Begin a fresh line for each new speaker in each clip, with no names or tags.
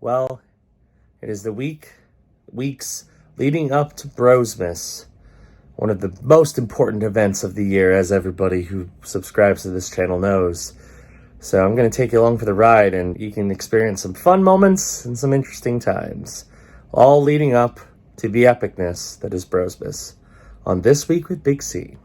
Well, it is the weeks leading up to Brosmas, one of the most important events of the year, as everybody who subscribes to this channel knows. So I'm going to take you along for the ride, and you can experience some fun moments and some interesting times, all leading up to the epicness that is Brosmas on This Week with BigC.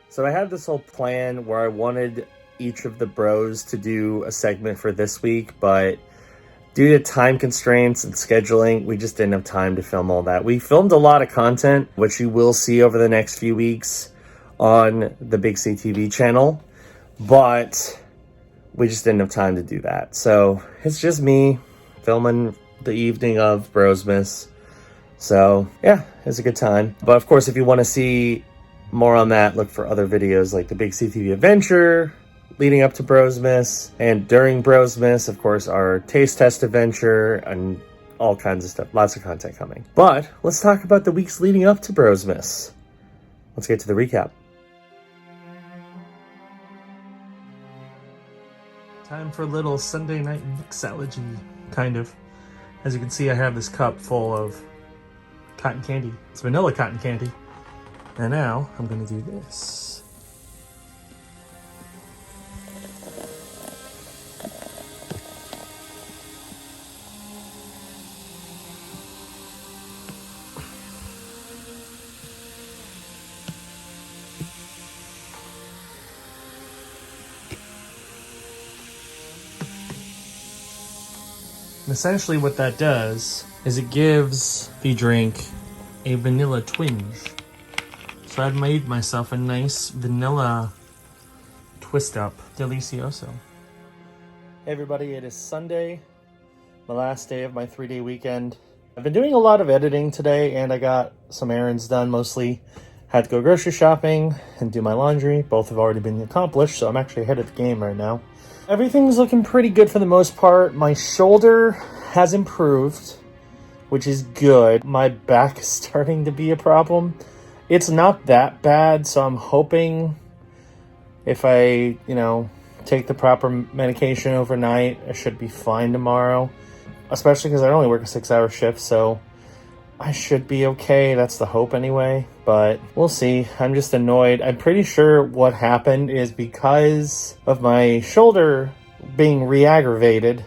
So I had this whole plan where I wanted each of the bros to do a segment for this week, but due to time constraints and scheduling, we just didn't have time to film all that. We filmed a lot of content, which you will see over the next few weeks on the BigCTV channel, but we just didn't have time to do that. So it's just me filming the evening of Brosmas. So yeah, it's a good time. But of course, if you want to see more on that, look for other videos like the BigCTV adventure leading up to Brosmas, and during Brosmas, of course, our taste test adventure and all kinds of stuff. Lots of content coming. But let's talk about the weeks leading up to Brosmas. Let's get to the recap. Time for a little Sunday night mixology, kind of. As you can see, I have this cup full of cotton candy. It's vanilla cotton candy. And now I'm going to do this. And essentially what that does is it gives the drink a vanilla twinge. So I made myself a nice vanilla twist up delicioso. Hey everybody, it is Sunday, the last day of my 3-day weekend. I've been doing a lot of editing today, and I got some errands done. Mostly had to go grocery shopping and do my laundry. Both have already been accomplished, so I'm actually ahead of the game right now. Everything's looking pretty good for the most part. My shoulder has improved, which is good. My back is starting to be a problem. It's not that bad, so I'm hoping if I, take the proper medication overnight, I should be fine tomorrow. Especially because I only work a 6-hour shift, so I should be okay. That's the hope anyway, but we'll see. I'm just annoyed. I'm pretty sure what happened is because of my shoulder being re-aggravated,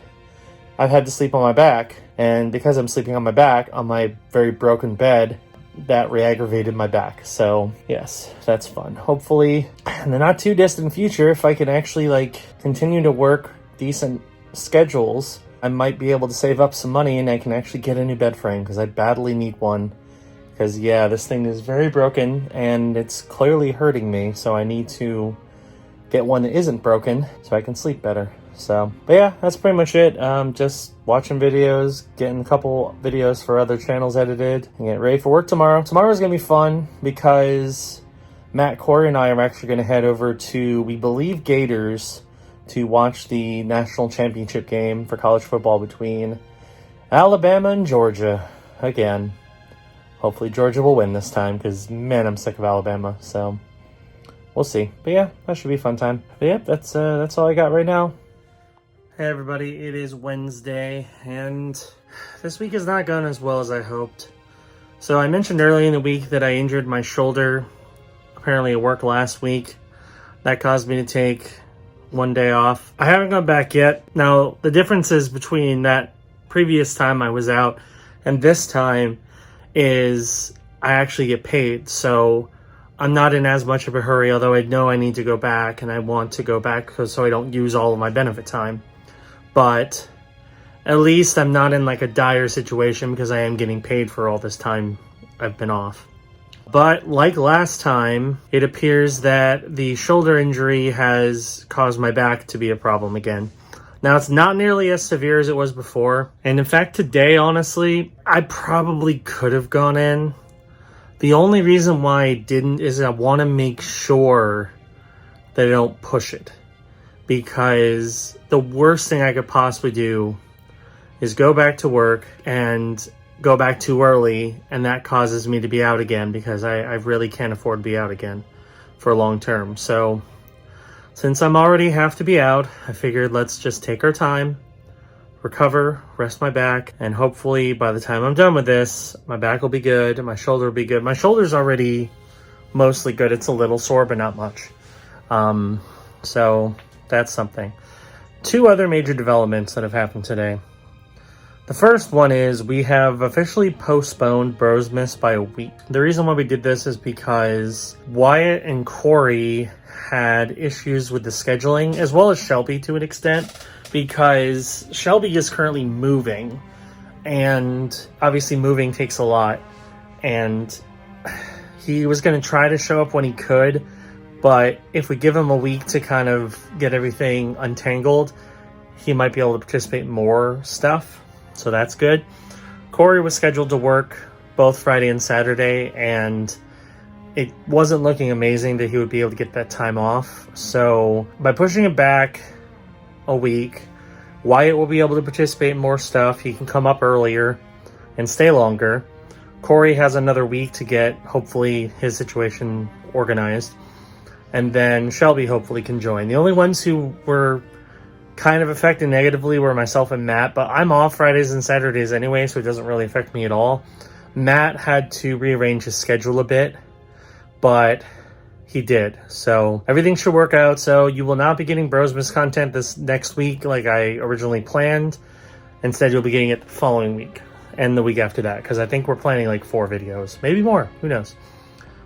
I've had to sleep on my back. And because I'm sleeping on my back on my very broken bed, that re-aggravated my back. So yes, that's fun. Hopefully in the not too distant future, if I can actually continue to work decent schedules, I might be able to save up some money and I can actually get a new bed frame, because I badly need one. Because yeah, this thing is very broken and it's clearly hurting me, so I need to get one that isn't broken so I can sleep better. So, but yeah, that's pretty much it. Just watching videos, getting a couple videos for other channels edited, and get ready for work tomorrow. Tomorrow's gonna be fun because Matt, Corey, and I are actually gonna head over to, we believe, Gators to watch the national championship game for college football between Alabama and Georgia again. Hopefully Georgia will win this time, because man, I'm sick of Alabama. So we'll see. But yeah, that should be a fun time. But yeah, that's all I got right now. Hey everybody, it is Wednesday, and this week has not gone as well as I hoped. So I mentioned earlier in the week that I injured my shoulder, apparently at work last week. That caused me to take one day off. I haven't gone back yet. Now, the differences between that previous time I was out and this time is I actually get paid. So I'm not in as much of a hurry, although I know I need to go back and I want to go back so I don't use all of my benefit time. But at least I'm not in a dire situation because I am getting paid for all this time I've been off. But like last time, it appears that the shoulder injury has caused my back to be a problem again. Now, it's not nearly as severe as it was before. And in fact, today, honestly, I probably could have gone in The only reason why I didn't is I want to make sure that I don't push it. Because the worst thing I could possibly do is go back to work and go back too early, and that causes me to be out again, because I really can't afford to be out again for long term. So since I'm already have to be out, I figured let's just take our time, recover, rest my back, and hopefully by the time I'm done with this, my back will be good, my shoulder will be good. My shoulder's already mostly good. It's a little sore, but not much. So that's something. 2 other major developments that have happened today. The first one is we have officially postponed Brosmas by a week. The reason why we did this is because Wyatt and Corey had issues with the scheduling, as well as Shelby to an extent, because Shelby is currently moving, and obviously moving takes a lot, and he was going to try to show up when he could, but if we give him a week to kind of get everything untangled, he might be able to participate in more stuff. So that's good. Corey was scheduled to work both Friday and Saturday, and it wasn't looking amazing that he would be able to get that time off. So by pushing it back a week, Wyatt will be able to participate in more stuff. He can come up earlier and stay longer. Corey has another week to get, hopefully, his situation organized. And then Shelby hopefully can join. The only ones who were kind of affected negatively were myself and Matt, but I'm off Fridays and Saturdays anyway, so it doesn't really affect me at all. Matt had to rearrange his schedule a bit, but he did. So everything should work out. So you will not be getting Brosmas content this next week like I originally planned. Instead, you'll be getting it the following week and the week after that, because I think we're planning like 4 videos, maybe more, who knows.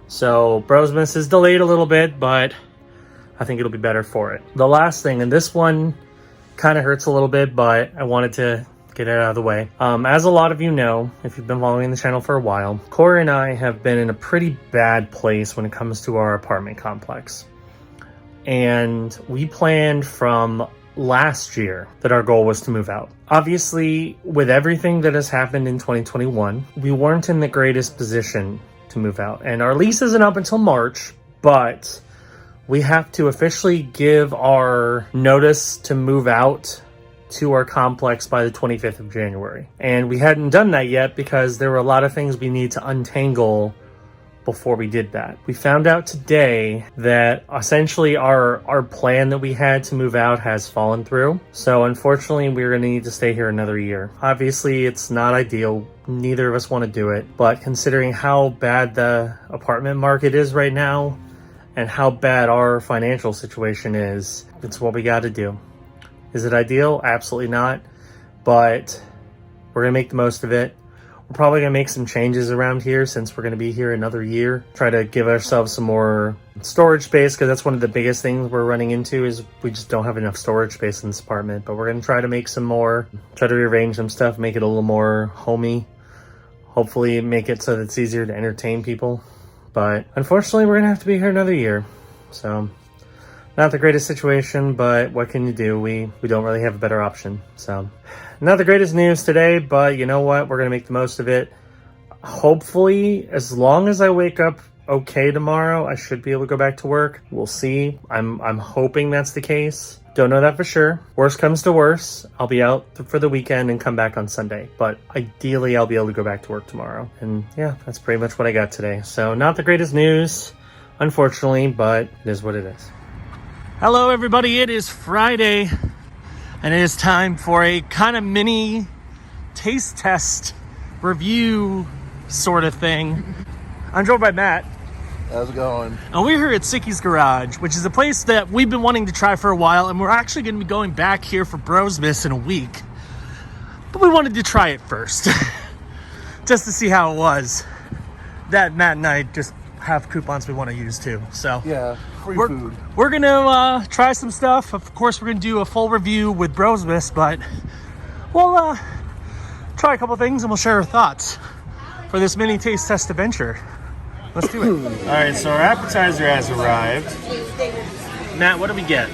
So Brosmas is delayed a little bit, but I think it'll be better for it. The last thing, and this one kind of hurts a little bit, but I wanted to get it out of the way. As a lot of you know, if you've been following the channel for a while, Corey and I have been in a pretty bad place when it comes to our apartment complex. And we planned from last year that our goal was to move out. Obviously, with everything that has happened in 2021, we weren't in the greatest position to move out. And our lease isn't up until March, but we have to officially give our notice to move out to our complex by the 25th of January. And we hadn't done that yet because there were a lot of things we need to untangle before we did that. We found out today that essentially our plan that we had to move out has fallen through. So unfortunately, we're going to need to stay here another year. Obviously, it's not ideal. Neither of us want to do it. But considering how bad the apartment market is right now, and how bad our financial situation is, it's what we got to do. Is it ideal? Absolutely not. But we're going to make the most of it. We're probably going to make some changes around here since we're going to be here another year. Try to give ourselves some more storage space, because that's one of the biggest things we're running into is we just don't have enough storage space in this apartment. But we're going to try to make some more, try to rearrange some stuff, make it a little more homey. Hopefully make it so that it's easier to entertain people. But unfortunately, we're going to have to be here another year. So, not the greatest situation, but what can you do? We don't really have a better option. So, not the greatest news today, but you know what? We're going to make the most of it. Hopefully, as long as I wake up okay tomorrow, I should be able to go back to work. We'll see. I'm hoping that's the case. Don't know that for sure. Worst comes to worst, I'll be out for the weekend and come back on Sunday. But ideally, I'll be able to go back to work tomorrow. And yeah, that's pretty much what I got today. So not the greatest news, unfortunately, but it is what it is. Hello, everybody. It is Friday, and it is time for a kind of mini taste test review sort of thing. I'm joined by Matt.
How's it going?
And we're here at Sickies Garage, which is a place that we've been wanting to try for a while, and we're actually going to be going back here for Brosmas in a week. But we wanted to try it first, just to see how it was. That Matt and I just have coupons we want to use too. So
yeah, free food.
We're going to try some stuff. Of course, we're going to do a full review with Brosmas, but we'll try a couple things and we'll share our thoughts for this mini taste test adventure. Let's do it. All right, so our appetizer has arrived. Matt, what do we get?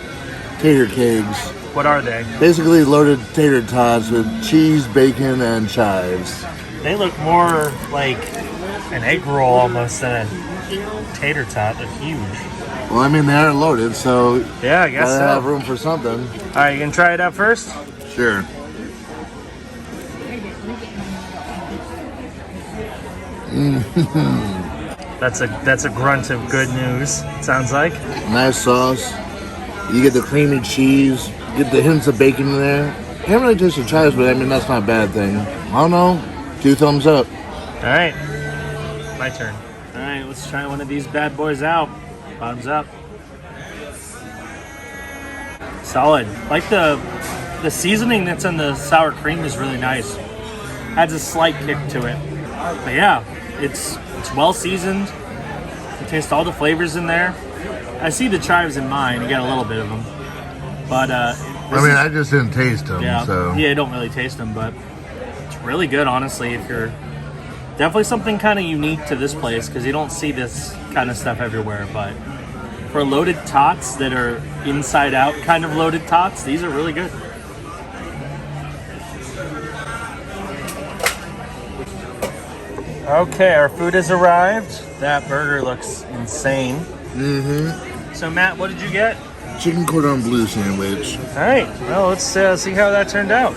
Tater Cakes.
What are they?
Basically loaded tater tots with cheese, bacon, and chives.
They look more like an egg roll almost and a tater tot. They're huge.
Well, I mean, they are loaded, so
Yeah, I guess
gotta
so.
have room for something.
All right, you gonna try it out first?
Sure.
That's a grunt of good news. It sounds like.
Nice sauce. You get the creamy cheese. Get the hints of bacon in there. I haven't really tasted chives, but I mean, that's not a bad thing. I don't know. 2 thumbs up.
All right, my turn. All right, let's try one of these bad boys out. Bottoms up. Solid. Like the seasoning that's in the sour cream is really nice. Adds a slight kick to it. But yeah, it's well seasoned. You taste all the flavors in there. I see the chives in mine. You got a little bit of them. But
I just didn't taste them, so.
Yeah, I don't really taste them, but it's really good, honestly. If you're definitely something kind of unique to this place because you don't see this kind of stuff everywhere. But for loaded tots that are inside out kind of loaded tots, these are really good. Okay, our food has arrived. That burger looks insane.
Mm-hmm.
So Matt, what did you get?
Chicken cordon bleu sandwich.
All right, well, let's see how that turned out.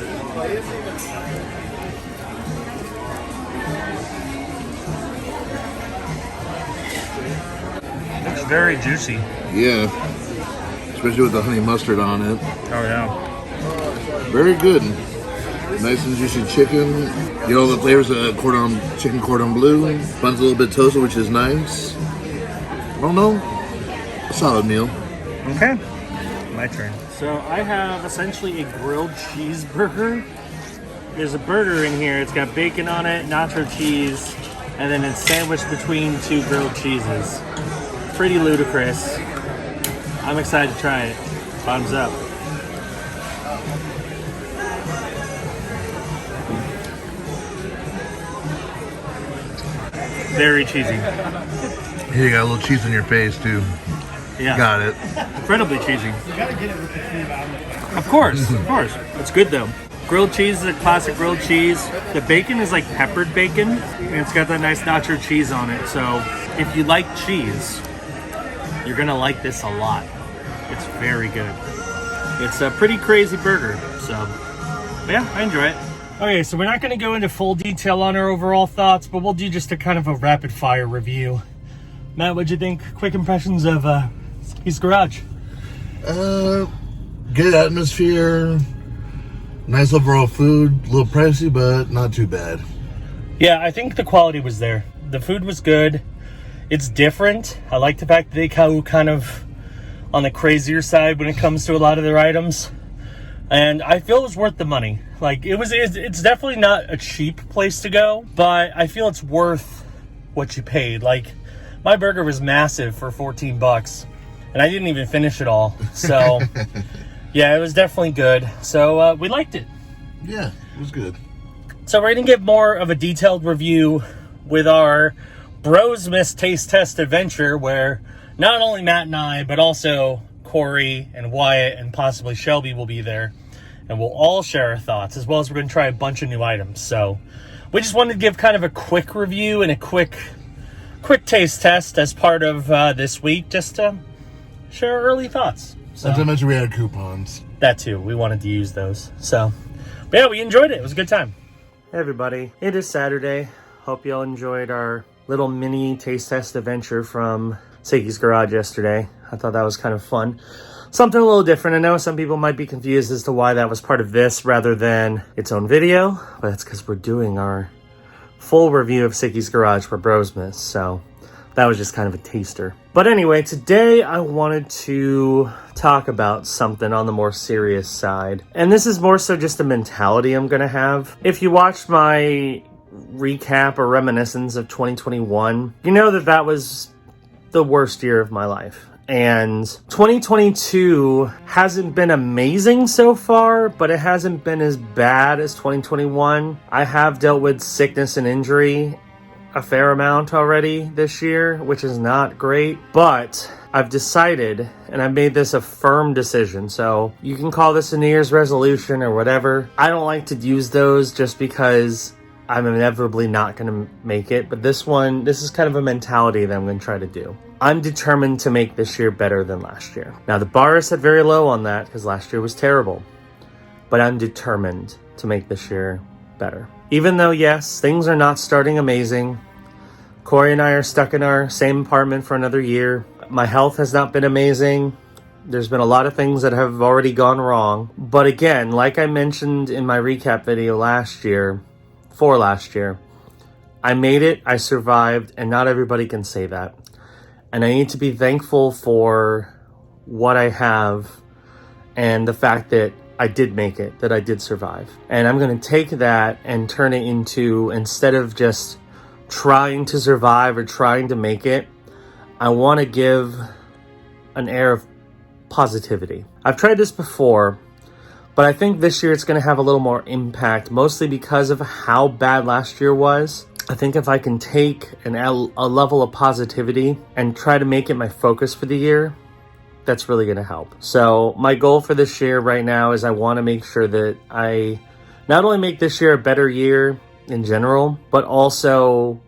It's very juicy.
Yeah. Especially with the honey mustard on it.
Oh, yeah.
Very good. Nice and juicy chicken. You know, the flavors of chicken cordon bleu. Bun's a little bit toasted, which is nice. I don't know. A solid meal.
Okay, my turn. So I have essentially a grilled cheeseburger. There's a burger in here. It's got bacon on it, nacho cheese, and then it's sandwiched between 2 grilled cheeses. Pretty ludicrous. I'm excited to try it. Bottoms up. Very cheesy.
Here, you got a little cheese on your face, too.
Yeah.
Got it.
Incredibly cheesy. You gotta get it with the food on it. Of course. It's good though. Grilled cheese is a classic grilled cheese. The bacon is like peppered bacon, and it's got that nice nacho cheese on it. So if you like cheese, you're gonna like this a lot. It's very good. It's a pretty crazy burger. So yeah, I enjoy it. Okay, so we're not gonna go into full detail on our overall thoughts, but we'll do just a kind of a rapid fire review. Matt, what'd you think? Quick impressions of Sickies Garage.
Good atmosphere. Nice overall food. A little pricey, but not too bad.
Yeah, I think the quality was there. The food was good. It's different. I like the fact that they go kind of on the crazier side when it comes to a lot of their items. And I feel it was worth the money. Like, it's definitely not a cheap place to go, but I feel it's worth what you paid. Like, my burger was massive for $14, and I didn't even finish it all. So, yeah, it was definitely good. So, we liked it.
Yeah, it was good.
So, we're going to give more of a detailed review with our Brosmas taste test adventure, where not only Matt and I, but also Corey and Wyatt and possibly Shelby will be there. And we'll all share our thoughts, as well as we're going to try a bunch of new items. So, we just wanted to give kind of a quick review and a quick taste test as part of this week, just to share our early thoughts. So,
not to mention we had coupons.
That too, we wanted to use those. So, but yeah, we enjoyed it. It was a good time. Hey everybody, it is Saturday. Hope you all enjoyed our little mini taste test adventure from Sickies Garage yesterday. I thought that was kind of fun. Something a little different. I know some people might be confused as to why that was part of this rather than its own video, but that's because we're doing our full review of Sickies Garage for Brosmas, so that was just kind of a taster. But anyway, today I wanted to talk about something on the more serious side, and this is more so just a mentality I'm gonna have. If you watched my recap or reminiscence of 2021, you know that was the worst year of my life. And 2022 hasn't been amazing so far, but it hasn't been as bad as 2021. I have dealt with sickness and injury a fair amount already this year, which is not great. But I've decided, and I've made this a firm decision, so you can call this a New Year's resolution or whatever. I don't like to use those just because I'm inevitably not going to make it. But this is kind of a mentality that I'm going to try to do. I'm determined to make this year better than last year. Now, the bar is set very low on that because last year was terrible. But I'm determined to make this year better. Even though, yes, things are not starting amazing. Corey and I are stuck in our same apartment for another year. My health has not been amazing. There's been a lot of things that have already gone wrong. But again, like I mentioned in my recap video last year, I made it, I survived, and not everybody can say that. And I need to be thankful for what I have and the fact that I did make it, that I did survive. And I'm going to take that and turn it into, instead of just trying to survive or trying to make it, I want to give an air of positivity. I've tried this before, but I think this year it's going to have a little more impact, mostly because of how bad last year was. I think if I can take a level of positivity and try to make it my focus for the year, that's really going to help. So my goal for this year right now is I want to make sure that I not only make this year a better year in general, but also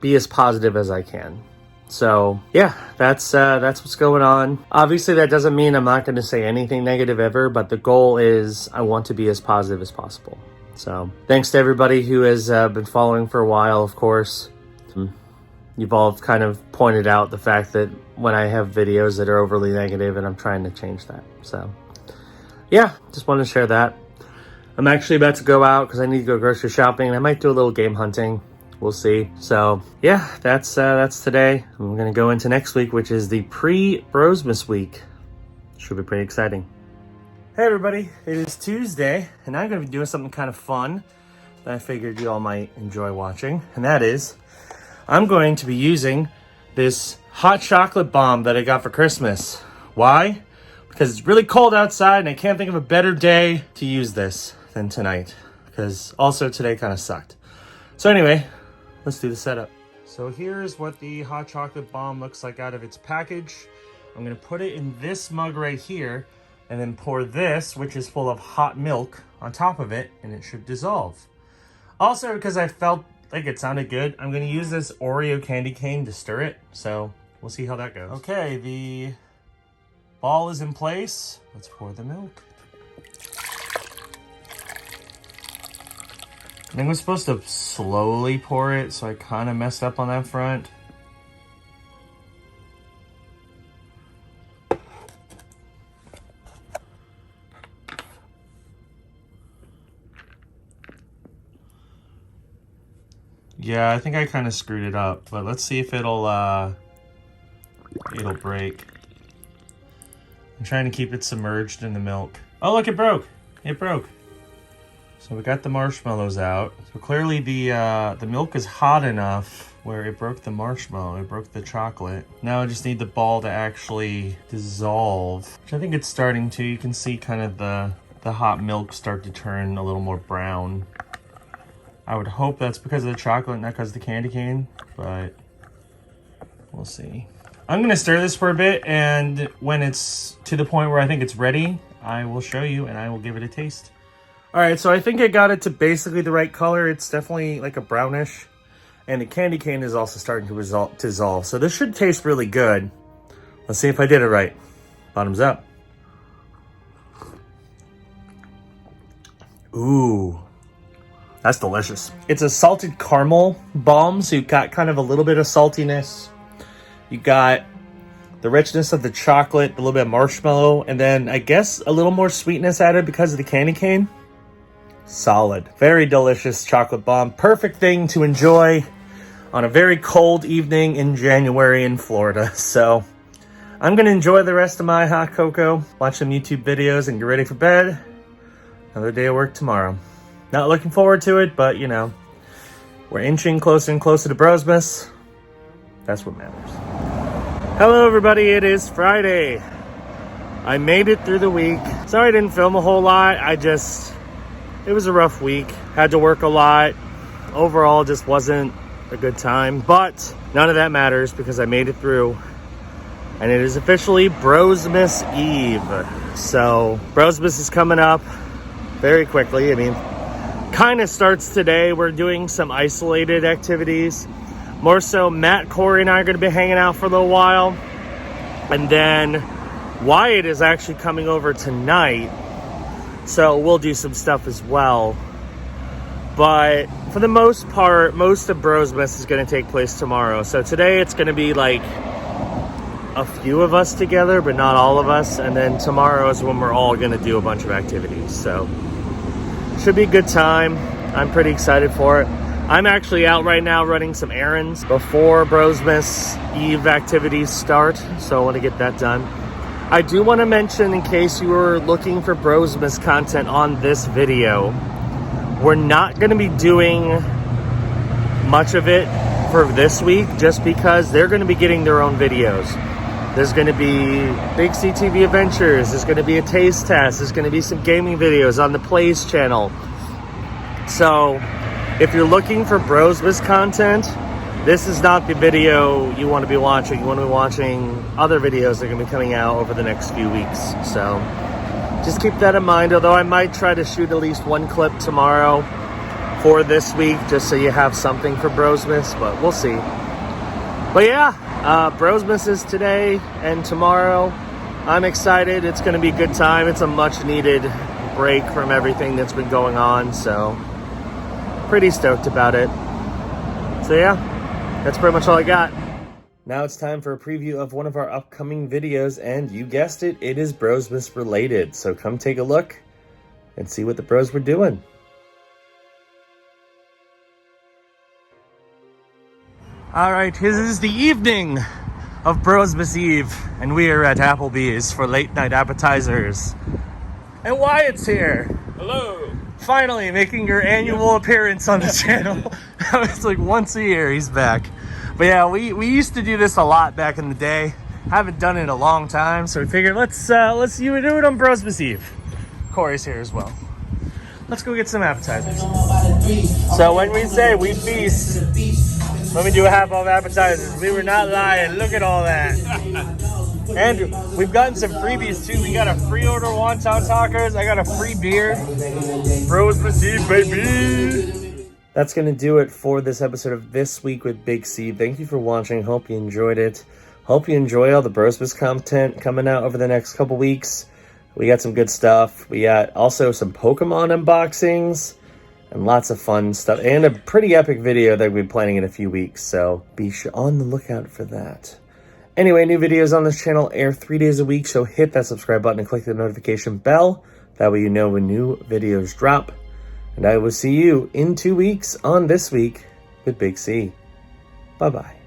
be as positive as I can. So yeah, that's what's going on. Obviously, that doesn't mean I'm not going to say anything negative ever, but the goal is I want to be as positive as possible. So thanks to everybody who has been following for a while, of course. You've all kind of pointed out the fact that when I have videos that are overly negative, and I'm trying to change that. So yeah, just wanted to share that. I'm actually about to go out because I need to go grocery shopping, and I might do a little game hunting. We'll see. So yeah, that's today. I'm going to go into next week, which is the pre-Brosmas week. Should be pretty exciting. Hey everybody, it is Tuesday, and I'm going to be doing something kind of fun that I figured you all might enjoy watching, and that is I'm going to be using this hot chocolate bomb that I got for Christmas. Why? Because it's really cold outside, and I can't think of a better day to use this than tonight, because also today kind of sucked. So anyway, let's do the setup. So here's what the hot chocolate bomb looks like out of its package. I'm going to put it in this mug right here, and then pour this, which is full of hot milk, on top of it, and it should dissolve. Also, because I felt like it sounded good, I'm going to use this Oreo candy cane to stir it, so we'll see how that goes. Okay, the ball is in place. Let's pour the milk. I think I was supposed to slowly pour it, so I kind of messed up on that front. Yeah, I think I kind of screwed it up, but let's see if it'll break. I'm trying to keep it submerged in the milk. Oh, look, it broke. It broke. So we got the marshmallows out. So clearly the milk is hot enough where it broke the marshmallow, it broke the chocolate. Now I just need the ball to actually dissolve, which I think it's starting to. You can see kind of the hot milk start to turn a little more brown. I would hope that's because of the chocolate, not because of the candy cane, but we'll see. I'm gonna stir this for a bit, and when it's to the point where I think it's ready, I will show you and I will give it a taste. All right, so I think I got it to basically the right color. It's definitely like a brownish, and the candy cane is also starting to dissolve. So this should taste really good. Let's see if I did it right. Bottoms up. Ooh. That's delicious. It's a salted caramel bomb, so you've got kind of a little bit of saltiness. You got the richness of the chocolate, a little bit of marshmallow, and then I guess a little more sweetness added because of the candy cane. Solid. Very delicious chocolate bomb. Perfect thing to enjoy on a very cold evening in January in Florida. So I'm going to enjoy the rest of my hot cocoa, watch some YouTube videos, and get ready for bed. Another day of work tomorrow. Not looking forward to it, but you know, we're inching closer and closer to Brosmas. That's what matters. Hello everybody, it is Friday. I made it through the week. Sorry I didn't film a whole lot. It was a rough week. Had to work a lot. Overall, just wasn't a good time, but none of that matters because I made it through. And it is officially Brosmas Eve. So Brosmas is coming up very quickly. I mean, kind of starts today. We're doing some isolated activities. More so, Matt, Corey, and I are going to be hanging out for a little while. And then Wyatt is actually coming over tonight. So we'll do some stuff as well. But for the most part, most of Brosmas is going to take place tomorrow. So today it's going to be like a few of us together, but not all of us. And then tomorrow is when we're all going to do a bunch of activities. So should be a good time. I'm pretty excited for it. I'm actually out right now running some errands before Brosmas Eve activities start. So I want to get that done. I do want to mention, in case you were looking for Brosmas content on this video, we're not going to be doing much of it for this week just because they're going to be getting their own videos. There's going to be BigCTV Adventures. There's going to be a taste test. There's going to be some gaming videos on the Plays channel. So if you're looking for Brosmas content, this is not the video you want to be watching. You want to be watching other videos that are going to be coming out over the next few weeks. So just keep that in mind, although I might try to shoot at least one clip tomorrow for this week, just so you have something for Brosmas, but we'll see. But yeah, Brosmas is today and tomorrow. I'm excited. It's going to be a good time. It's a much needed break from everything that's been going on, so pretty stoked about it. So yeah, that's pretty much all I got. Now it's time for a preview of one of our upcoming videos, and you guessed it, it is Brosmas related. So come take a look and see what the bros were doing. All right, this is the evening of Brosmas Eve, and we are at Applebee's for late night appetizers. And Wyatt's here.
Hello.
Finally making your annual appearance on the channel. It's like once a year he's back. But yeah, we used to do this a lot back in the day. Haven't done it in a long time, so we figured let's do it on Brosmas Eve. Corey's here as well. Let's go get some appetizers. So when we say we feast, let me do a half of appetizers. We were not lying. Look at all that. And we've gotten some freebies too. We got a free order wonton tacos. I got a free beer. Brosmas Eve, baby. That's going to do it for this episode of This Week with BigC. Thank you for watching. Hope you enjoyed it. Hope you enjoy all the Brosmas content coming out over the next couple weeks. We got some good stuff. We got also some Pokemon unboxings and lots of fun stuff. And a pretty epic video that we'll be planning in a few weeks. So be on the lookout for that. Anyway, new videos on this channel air 3 days a week. So hit that subscribe button and click the notification bell. That way you know when new videos drop. And I will see you in 2 weeks on This Week with BigC. Bye-bye.